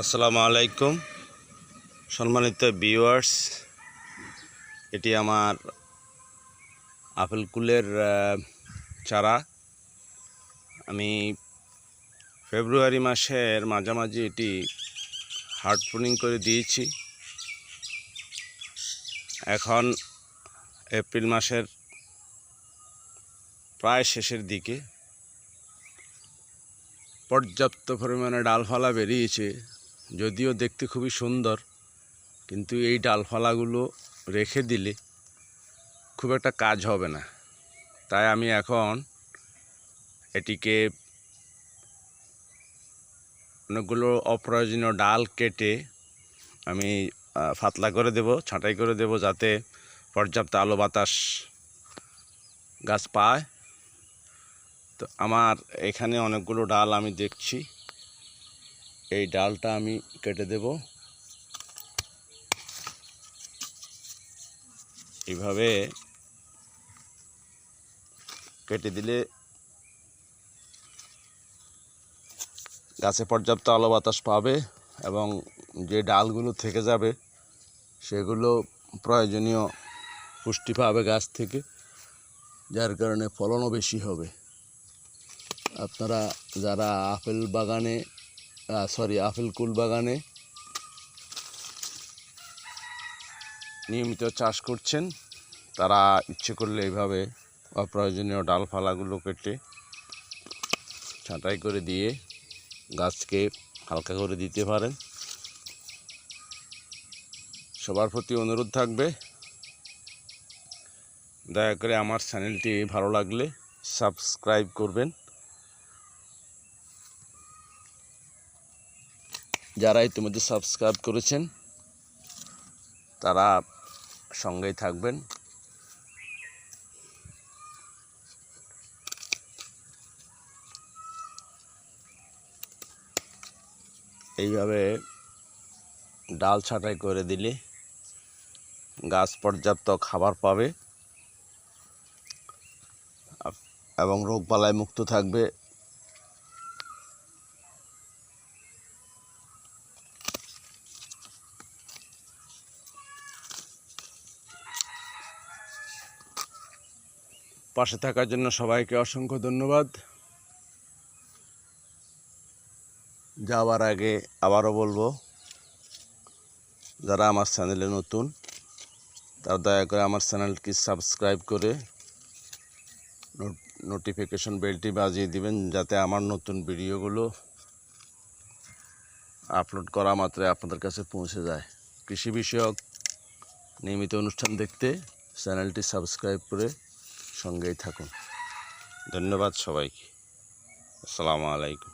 আসসালামু আলাইকুম সম্মানিত ভিউয়ার্স, এটি আমার আপেল কুলের চারা। আমি ফেব্রুয়ারি মাসের মাঝামাঝি এটি হার্ড প্রুনিং করে দিয়েছি। এখন এপ্রিল মাসের প্রায় শেষের দিকে পর্যাপ্ত পরিমাণে ডালপালা বেরিয়েছে। যদিও দেখতে খুবই সুন্দর, কিন্তু এই ডালপালাগুলো রেখে দিলে খুব একটা কাজ হবে না। তাই আমি এখন এটিকে অনেকগুলো অপ্রয়োজনীয় ডাল কেটে আমি পাতলা করে দেব, ছাঁটাই করে দেব, যাতে পর্যাপ্ত আলো বাতাস গাছ পায়। তো আমার এখানে অনেকগুলো ডাল আমি দেখছি, এই ডালটা আমি কেটে দেব। এইভাবে কেটে দিলে গাছে পর্যাপ্ত আলো বাতাস পাবে এবং যে ডালগুলো থেকে যাবে সেগুলো প্রয়োজনীয় পুষ্টি পাবে গাছ থেকে, যার কারণে ফলনও বেশি হবে। আপনারা যারা আপেল কুল বাগানে নিয়মিত চাষ করছেন, তারা ইচ্ছে করলে এইভাবে অপ্রয়োজনীয় ডালপালাগুলো কেটে ছাঁটাই করে দিয়ে গাছকে হালকা করে দিতে পারেন। সবার প্রতি অনুরোধ থাকবে, দয়া করে আমার চ্যানেলটি ভালো লাগলে সাবস্ক্রাইব করবেন। যারা ইতিমধ্যে সাবস্ক্রাইব করেছেন তারা সঙ্গেই থাকবেন। এইভাবে ডাল ছাঁটাই করে দিলে গাছ পর্যাপ্ত খাবার পাবে এবং রোগবালাই মুক্ত থাকবে। পাশে থাকার জন্য সবাইকে অসংখ্য ধন্যবাদ। যাওয়ার আগে আবারও বলবো, যারা আমার চ্যানেলে নতুন তারা দয়া করে আমার চ্যানেলটি সাবস্ক্রাইব করে নোটিফিকেশন বেলটি বাজিয়ে দিবেন, যাতে আমার নতুন ভিডিওগুলো আপলোড করা মাত্রই আপনাদের কাছে পৌঁছে যায়। কৃষি বিষয়ক নিয়মিত অনুষ্ঠান দেখতে চ্যানেলটি সাবস্ক্রাইব করে সঙ্গেই থাকুন। ধন্যবাদ সবাইকে। আসসালামু আলাইকুম।